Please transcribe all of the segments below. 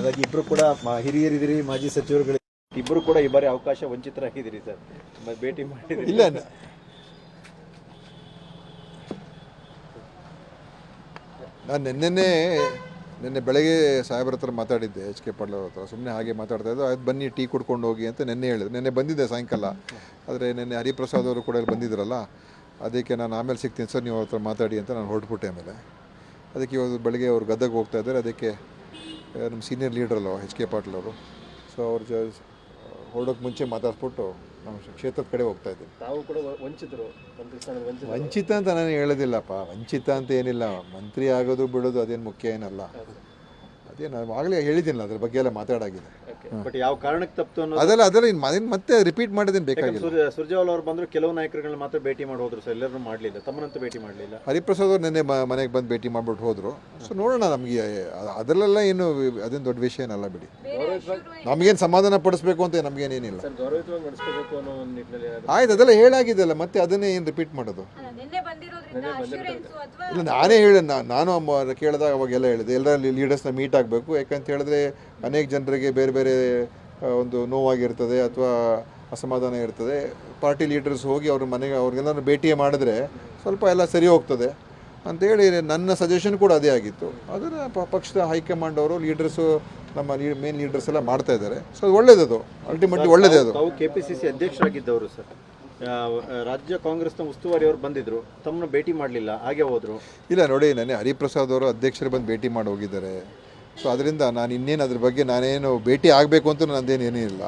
ಹಾಗಾಗಿ ಇಬ್ಬರು ಕೂಡ ಹಿರಿಯರಿದ್ದೀರಿ, ಮಾಜಿ ಸಚಿವರುಗಳು ಇಬ್ಬರು ಕೂಡ ಈ ಬಾರಿ ಅವಕಾಶ ವಂಚಿತರಾಗಿದ್ದೀರಿ ಸರ್. ಭೇಟಿ ಮಾಡಿದ್ರಿ? ಇಲ್ಲ, ನಾನು ನಿನ್ನೆ ಬೆಳಗ್ಗೆ ಸಾಹೇಬ್ರ ಹತ್ರ ಮಾತಾಡಿದ್ದೆ, ಎಚ್ ಕೆ ಪಾಟೀಲ್ ಅವ್ರ ಹತ್ರ. ಸುಮ್ಮನೆ ಹಾಗೆ ಮಾತಾಡ್ತಾ ಇದ್ದು, ಅದು ಬನ್ನಿ ಟೀ ಕುಡ್ಕೊಂಡು ಹೋಗಿ ಅಂತ ನಿನ್ನೆ ಹೇಳಿದ್ರು. ನಿನ್ನೆ ಬಂದಿದ್ದೆ ಸಾಯಂಕಾಲ, ಆದರೆ ನಿನ್ನೆ ಹರಿಪ್ರಸಾದ್ ಅವರು ಕೂಡ ಇಲ್ಲಿ ಬಂದಿದ್ರಲ್ಲ, ಅದಕ್ಕೆ ನಾನು ಆಮೇಲೆ ಸಿಗ್ತೀನಿ ಸರ್, ನೀವು ಅವ್ರ ಹತ್ರ ಮಾತಾಡಿ ಅಂತ ನಾನು ಹೊರಟ್ಬಿಟ್ಟೆ. ಆಮೇಲೆ ಅದಕ್ಕೆ ಇವತ್ತು ಬೆಳಗ್ಗೆ ಅವ್ರು ಗದ್ದೆಗೆ ಹೋಗ್ತಾ ಇದ್ದಾರೆ. ಅದಕ್ಕೆ ನಮ್ಮ ಸೀನಿಯರ್ ಲೀಡ್ರಲ್ಲ ಎಚ್ ಕೆ ಪಾಟೀಲ್ ಅವರು, ಸೊ ಅವ್ರು ಹೊರಡೋಕ್ಕೆ ಮುಂಚೆ ಮಾತಾಡ್ಸ್ಬಿಟ್ಟು ನಮ್ಮ ಕ್ಷೇತ್ರದ ಕಡೆ ಹೋಗ್ತಾ ಇದ್ದೀನಿ. ತಾವು ಕೂಡ ವಂಚಿತ ಅಂತ ನಾನು ಹೇಳೋದಿಲ್ಲಪ್ಪ, ವಂಚಿತ ಅಂತ ಏನಿಲ್ಲ. ಮಂತ್ರಿ ಆಗೋದು ಬಿಡೋದು ಅದೇನು ಮುಖ್ಯ ಏನಲ್ಲ. ಅದೇ ನಾನು ಆಗಲೇ ಹೇಳಿದ್ದೀನಲ್ಲ, ಅದ್ರ ಬಗ್ಗೆ ಎಲ್ಲ ಮಾತಾಡಾಗಿದೆ. ಬಟ್ ಯಾವ ಕಾರಣಕ್ಕೆ ತಪ್ಪು ಅದೆಲ್ಲ ಮತ್ತೆ ರಿಪೀಟ್ ಮಾಡೋದೇನು ಬೇಕಾಗಿಲ್ಲ. ಸುರ್ಜೇವಾಲ ಅವ್ರು ಬಂದರು, ಕೆಲವು ನಾಯಕರುಗಳನ್ನ ಮಾತ್ರ ಭೇಟಿ ಮಾಡಿ ಹೋದ್ರು ಸರ್, ಎಲ್ಲರೂ ಮಾಡಲಿಲ್ಲ, ತಮ್ಮನಂತೂ ಭೇಟಿ ಮಾಡಲಿಲ್ಲ. ಹರಿಪ್ರಸಾದ್ ಅವ್ರು ನಿನ್ನೆ ಮನೆಗೆ ಬಂದು ಭೇಟಿ ಮಾಡಿಬಿಟ್ಟು ಹೋದರು. ಸೊ ನೋಡೋಣ, ನಮಗೆ ಅದರಲ್ಲೆಲ್ಲ ಏನು ಅದೇನು ದೊಡ್ಡ ವಿಷಯ ಏನಲ್ಲ ಬಿಡಿ. ನಮಗೇನು ಸಮಾಧಾನ ಪಡಿಸ್ಬೇಕು ಅಂತ ನಮಗೇನೇನಿಲ್ಲ. ಆಯ್ತು, ಅದೆಲ್ಲ ಹೇಳಾಗಿದೆಯಲ್ಲ, ಮತ್ತೆ ಅದನ್ನೇ ಏನು ರಿಪೀಟ್ ಮಾಡೋದು? ಇಲ್ಲ, ನಾನೇ ಹೇಳಿ ನಾನು ಕೇಳಿದಾಗ ಅವಾಗೆಲ್ಲ ಹೇಳಿದೆ, ಎಲ್ಲ ಲೀಡರ್ಸ್ನ ಮೀಟ್ ಆಗಬೇಕು. ಯಾಕಂತ ಹೇಳಿದ್ರೆ ಅನೇಕ ಜನರಿಗೆ ಬೇರೆ ಬೇರೆ ಒಂದು ನೋವಾಗಿರ್ತದೆ ಅಥವಾ ಅಸಮಾಧಾನ ಇರ್ತದೆ. ಪಾರ್ಟಿ ಲೀಡರ್ಸ್ ಹೋಗಿ ಅವ್ರ ಮನೆಗೆ ಅವ್ರಿಗೆಲ್ಲರೂ ಭೇಟಿ ಮಾಡಿದ್ರೆ ಸ್ವಲ್ಪ ಎಲ್ಲ ಸರಿ ಹೋಗ್ತದೆ ಅಂತೇಳಿ ನನ್ನ ಸಜೆಷನ್ ಕೂಡ ಅದೇ ಆಗಿತ್ತು. ಅದನ್ನು ಪಕ್ಷದ ಹೈಕಮಾಂಡ್ ಅವರು ಲೀಡರ್ಸು, ನಮ್ಮ ಮೇನ್ ಲೀಡರ್ಸ್ ಎಲ್ಲ ಮಾಡ್ತಾ ಇದ್ದಾರೆ. ಸೊ ಅದು ಒಳ್ಳೇದದು, ಅಲ್ಟಿಮೇಟ್ಲಿ ಒಳ್ಳೇದೇ ಅದು. ತಾವು KPCC ಅಧ್ಯಕ್ಷರಾಗಿದ್ದವರು ಸರ್, ರಾಜ್ಯ ಕಾಂಗ್ರೆಸ್ನ ಉಸ್ತುವಾರಿ ಅವರು ಬಂದಿದ್ರು, ತಮ್ಮನ್ನು ಭೇಟಿ ಮಾಡಲಿಲ್ಲ, ಹಾಗೆ ಹೋದರು. ಇಲ್ಲ ನೋಡಿ, ನನಗೆ ಹರಿಪ್ರಸಾದ್ ಅವರು ಅಧ್ಯಕ್ಷರು ಬಂದು ಭೇಟಿ ಮಾಡಿ ಹೋಗಿದ್ದಾರೆ. ಸೊ ಅದರಿಂದ ನಾನು ಇನ್ನೇನು ಅದ್ರ ಬಗ್ಗೆ ನಾನೇನು ಭೇಟಿ ಆಗಬೇಕು ಅಂತ ನಂದೇನೇನೂ ಇಲ್ಲ.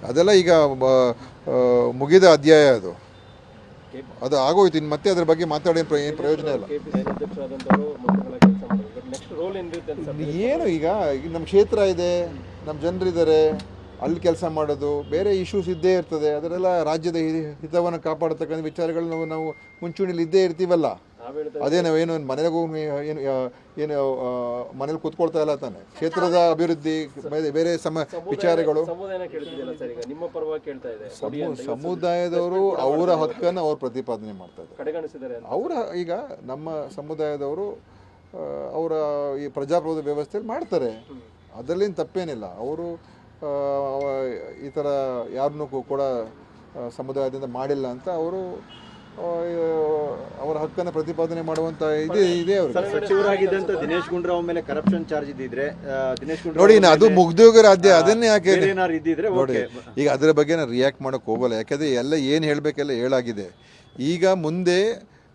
ಅದೆಲ್ಲ ಈಗ ಮುಗಿದ ಅಧ್ಯಾಯ, ಅದು ಆಗೋಯ್ತು. ಇನ್ನು ಮತ್ತೆ ಅದ್ರ ಬಗ್ಗೆ ಮಾತಾಡೋ ಏನು ಪ್ರಯೋಜನ ಇಲ್ಲ. ಏನು ಈಗ ನಮ್ಮ ಕ್ಷೇತ್ರ ಇದೆ, ನಮ್ಮ ಜನರಿದ್ದಾರೆ, ಅಲ್ಲಿ ಕೆಲಸ ಮಾಡೋದು, ಬೇರೆ ಇಶ್ಯೂಸ್ ಇದ್ದೇ ಇರ್ತದೆ. ಅದರೆಲ್ಲ ರಾಜ್ಯದ ಹಿತವನ್ನು ಕಾಪಾಡತಕ್ಕಂಥ ವಿಚಾರಗಳು ನಾವು ಮುಂಚೂಣಿಲಿ ಇದ್ದೇ ಇರ್ತೀವಲ್ಲ. ಅದೇ ನಾವೇನು ಮನೆಗೆ ಏನು ಮನೇಲಿ ಕೂತ್ಕೊಳ್ತಾ ಇಲ್ಲ ತಾನೆ. ಕ್ಷೇತ್ರದ ಅಭಿವೃದ್ಧಿ, ಬೇರೆ ವಿಚಾರಗಳು, ಸಮುದಾಯದವರು ಅವರ ಹಕ್ಕನ್ನು ಅವ್ರು ಪ್ರತಿಪಾದನೆ ಮಾಡ್ತಾ ಇದ್ದಾರೆ. ಅವರ ಈಗ ನಮ್ಮ ಸಮುದಾಯದವರು ಅವರ ಈ ಪ್ರಜಾಪ್ರಭುತ್ವ ವ್ಯವಸ್ಥೆಯಲ್ಲಿ ಮಾಡ್ತಾರೆ, ಅದರಲ್ಲೇನು ತಪ್ಪೇನಿಲ್ಲ. ಅವರು ಈ ಥರ ಯಾರನ್ನೂ ಕೂಡ ಸಮುದಾಯದಿಂದ ಮಾಡಿಲ್ಲ ಅಂತ ಅವರು ಅವರ ಹಕ್ಕನ್ನು ಪ್ರತಿಪಾದನೆ ಮಾಡುವಂತ ಇದೆ ಅವ್ರಿಗೆ. ಸಚಿವರಾಗಿದ್ದಂತ ದಿನೇಶ್ ಗುಂಡೂರಾವ್ ಮೇಲೆ ಕರಪ್ಷನ್ ಚಾರ್ಜ್ ಇದ್ದಿದ್ರೆ, ದಿನೇಶ್ ಗುಂಡೂರಾವ್ ನೋಡಿ, ಅದು ಮುಗ್ದೋಗ ರಾಜ್ಯ, ಅದನ್ನೇ ಯಾಕೆ ಇದ್ದಿದ್ರೆ ನೋಡಿ. ಈಗ ಅದರ ಬಗ್ಗೆ ನಾನು ರಿಯಾಕ್ಟ್ ಮಾಡೋಕೆ ಹೋಗಲ್ಲ, ಯಾಕಂದ್ರೆ ಎಲ್ಲ ಏನು ಹೇಳಬೇಕೆಲ್ಲ ಹೇಳಾಗಿದೆ. ಈಗ ಮುಂದೆ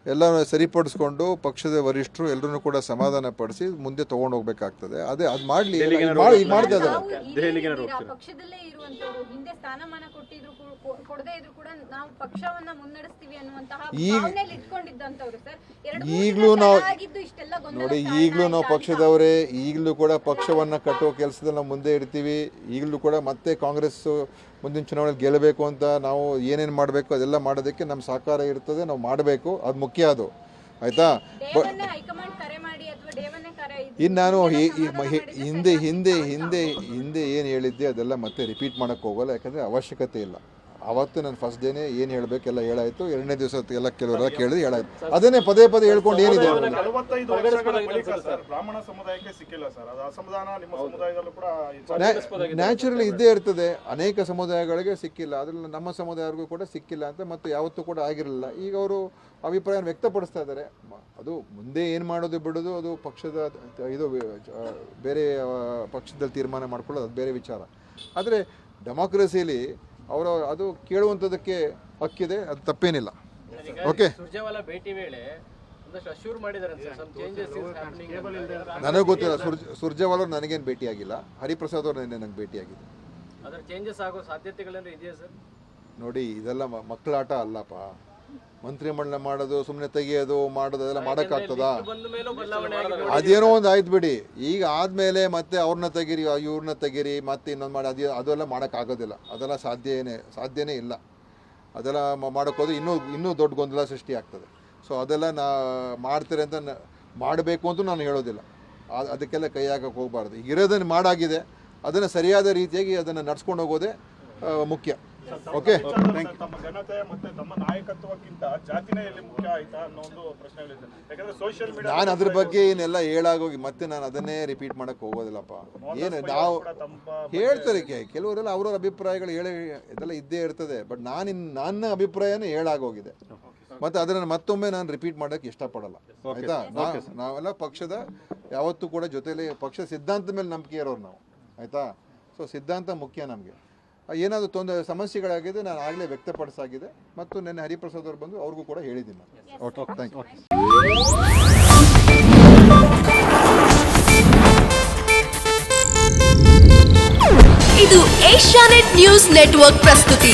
ಎಲ್ಲ ಸರಿಪಡಿಸ್ಕೊಂಡು ಪಕ್ಷದ ವರಿಷ್ಠರು ಎಲ್ಲರೂ ಕೂಡ ಸಮಾಧಾನ ಪಡಿಸಿ ಮುಂದೆ ತಗೊಂಡು ಹೋಗ್ಬೇಕಾಗ್ತದೆ. ಅದೇ ಅದು ಮಾಡಲಿ, ಮಾಡ್ತಾ ಇದ್ದಾರೆ. ಪಕ್ಷದಲ್ಲೇ ಇರುವಂತವರು ಹಿಂದೆ ಸ್ಥಾನಮಾನ ಕೊಟ್ಟಿದ್ರು ಕೊಡದೇ ಇದ್ರು ಕೂಡ ನಾವು ಪಕ್ಷವನ್ನ ಮುನ್ನಡೆಸ್ತೀವಿ ಅನ್ನುವಂತಹ ಭಾವನೆಯಲ್ಲಿ ಇಟ್ಕೊಂಡಿದ್ದಂತವರು ಸರ್. ಈಗಲೂ ನಾವು ನೋಡಿ, ಈಗಲೂ ನಾವು ಪಕ್ಷದವರೇ, ಈಗಲೂ ಕೂಡ ಪಕ್ಷವನ್ನ ಕಟ್ಟುವ ಕೆಲಸದಲ್ಲಿ ನಾವು ಮುಂದೆ ಇರ್ತೀವಿ. ಈಗಲೂ ಕೂಡ ಮತ್ತೆ ಕಾಂಗ್ರೆಸ್ ಮುಂದಿನ ಚುನಾವಣೆಯಲ್ಲಿ ಗೆಲ್ಲಬೇಕು ಅಂತ ನಾವು ಏನೇನು ಮಾಡಬೇಕು ಅದೆಲ್ಲ ಮಾಡೋದಕ್ಕೆ ನಮ್ಮ ಸಹಕಾರ ಇರ್ತದೆ, ನಾವು ಮಾಡಬೇಕು, ಅದು ಮುಖ್ಯ. ಅದು ಆಯ್ತಾ. ಇನ್ನು ನಾನು ಹಿಂದೆ ಏನು ಹೇಳಿದ್ದೆ ಅದೆಲ್ಲ ಮತ್ತೆ ರಿಪೀಟ್ ಮಾಡೋಕ್ಕೆ ಹೋಗಲ್ಲ, ಯಾಕಂದರೆ ಅವಶ್ಯಕತೆ ಇಲ್ಲ. ಅವತ್ತು ನಾನು ಫಸ್ಟ್ ಡೇನೇ ಏನು ಹೇಳಬೇಕೆಲ್ಲ ಹೇಳಾಯಿತು. ಎರಡನೇ ದಿವಸ ಎಲ್ಲ ಕೆಲವರೆಲ್ಲ ಕೇಳಿದ್ರೆ ಹೇಳಾಯಿತು. ಅದನ್ನೇ ಪದೇ ಪದೇ ಹೇಳ್ಕೊಂಡು ಏನಿದೆ. ನ್ಯಾಚುರಲಿ ಇದ್ದೇ ಇರ್ತದೆ, ಅನೇಕ ಸಮುದಾಯಗಳಿಗೆ ಸಿಕ್ಕಿಲ್ಲ, ಅದರಲ್ಲಿ ನಮ್ಮ ಸಮುದಾಯರಿಗೂ ಕೂಡ ಸಿಕ್ಕಿಲ್ಲ ಅಂತ ಮತ್ತು ಯಾವತ್ತೂ ಕೂಡ ಆಗಿರಲಿಲ್ಲ. ಈಗ ಅವರು ಅಭಿಪ್ರಾಯ ವ್ಯಕ್ತಪಡಿಸ್ತಾ ಇದ್ದಾರೆ. ಅದು ಮುಂದೆ ಏನು ಮಾಡೋದು ಬಿಡೋದು ಅದು ಪಕ್ಷದ ಇದು ಬೇರೆ ಪಕ್ಷದಲ್ಲಿ ತೀರ್ಮಾನ ಮಾಡ್ಕೊಳ್ಳೋದು ಅದು ಬೇರೆ ವಿಚಾರ. ಆದರೆ ಡೆಮಾಕ್ರಸಿಯಲ್ಲಿ ಅವರು ಅದು ಕೇಳುವಂಥದ್ದಕ್ಕೆ ಹಕ್ಕಿದೆ, ಅದು ತಪ್ಪೇನಿಲ್ಲ. ಓಕೆ, ನನಗೆ ಗೊತ್ತಿಲ್ಲ. ಸುರ್ಜೇವಾಲ ಅವ್ರು ನನಗೇನು ಭೇಟಿಯಾಗಿಲ್ಲ. ಹರಿಪ್ರಸಾದ್ ಅವ್ರು ನನಗೆ ಭೇಟಿಯಾಗಿದೆ. ನೋಡಿ, ಇದೆಲ್ಲ ಮಕ್ಕಳಾಟ ಅಲ್ಲಪ್ಪ. ಮಂತ್ರಿಮಂಡಲ ಮಾಡೋದು, ಸುಮ್ಮನೆ ತೆಗಿಯೋದು ಮಾಡೋದು ಅದೆಲ್ಲ ಮಾಡೋಕ್ಕಾಗ್ತದಾ? ಅದೇನೋ ಒಂದು ಆಯ್ತು ಬಿಡಿ. ಈಗ ಆದಮೇಲೆ ಮತ್ತೆ ಅವ್ರನ್ನ ತೆಗೀರಿ, ಇವ್ರನ್ನ ತೆಗೀರಿ, ಮತ್ತೆ ಇನ್ನೊಂದು ಮಾಡಿ ಅದೆಲ್ಲ ಮಾಡೋಕ್ಕಾಗೋದಿಲ್ಲ. ಅದೆಲ್ಲ ಸಾಧ್ಯನೇ ಇಲ್ಲ. ಅದೆಲ್ಲ ಮಾಡೋಕ್ಕೋದ್ರೆ ಇನ್ನೂ ದೊಡ್ಡ ಗೊಂದಲ ಸೃಷ್ಟಿ ಆಗ್ತದೆ. ಸೊ ಅದೆಲ್ಲ ಮಾಡ್ತಾರೆ ಅಂತ ಮಾಡಬೇಕು ಅಂತೂ ನಾನು ಹೇಳೋದಿಲ್ಲ. ಅದಕ್ಕೆಲ್ಲ ಕೈ ಹಾಕಕ್ಕೆ ಹೋಗಬಾರ್ದು. ಈಗ ಇರೋದನ್ನು ಮಾಡಾಗಿದೆ, ಅದನ್ನು ಸರಿಯಾದ ರೀತಿಯಾಗಿ ಅದನ್ನು ನಡ್ಸ್ಕೊಂಡು ಹೋಗೋದೇ ಮುಖ್ಯ. ಓಕೆ ತಮ್ಮ ಘನತೆ ಮತ್ತೆ ತಮ್ಮ ನಾಯಕತ್ವಕ್ಕಿಂತ ಜಾತಿನೇ ಎಲ್ಲಿ ಮುಖ್ಯ ಆಯ್ತಾ ಅನ್ನೋ ಒಂದು ಪ್ರಶ್ನೆಗಳಿದೆ. ಯಾಕಂದ್ರೆ ಸೋಷಿಯಲ್ ಮೀಡಿಯಾ ನಾನು ಅದ್ರ ಬಗ್ಗೆ ಏನೆಲ್ಲ ಹೇಳಾಗೋಗಿ ಮತ್ತೆ ನಾನು ಅದನ್ನೇ ರಿಪೀಟ್ ಮಾಡಕ್ಕೆ ಹೋಗೋದಿಲ್ಲಪ್ಪ. ಏನು ನಾವು ಹೇಳ್ತಾರೆ ಕೆಲವರೆಲ್ಲ ಅವ್ರವ್ರ ಅಭಿಪ್ರಾಯಗಳು ಇದೆಲ್ಲ ಇದ್ದೇ ಇರ್ತದೆ. ಬಟ್ ನನ್ನ ಅಭಿಪ್ರಾಯನೇ ಹೇಳಾಗೋಗಿದೆ. ಮತ್ತು ಅದನ್ನು ಮತ್ತೊಮ್ಮೆ ನಾನು ರಿಪೀಟ್ ಮಾಡೋಕ್ಕೆ ಇಷ್ಟಪಡಲ್ಲ. ಆಯಿತಾ? ನಾವೆಲ್ಲ ಪಕ್ಷದ ಯಾವತ್ತೂ ಕೂಡ ಜೊತೆಲಿ ಪಕ್ಷ ಸಿದ್ಧಾಂತದ ಮೇಲೆ ನಂಬಿಕೆ ಇರೋರು ನಾವು. ಆಯಿತಾ? ಸೊ ಸಿದ್ಧಾಂತ ಮುಖ್ಯ ನಮಗೆ. ಏನಾದರೂ ಸಮಸ್ಯೆಗಳಾಗಿದೆ ನಾನು ಆಗಲೇ ವ್ಯಕ್ತಪಡಿಸಾಗಿದೆ ಮತ್ತು ನೆನ್ನೆ ಹರಿಪ್ರಸಾದ್ ಅವರು ಬಂದು ಅವ್ರಿಗೂ ಕೂಡ ಹೇಳಿದ್ದೀನಿ ನಾನು. Okay, thank you. ಇದು ಏಷ್ಯಾನೆಟ್ ನ್ಯೂಸ್ ನೆಟ್ವರ್ಕ್ ಪ್ರಸ್ತುತಿ.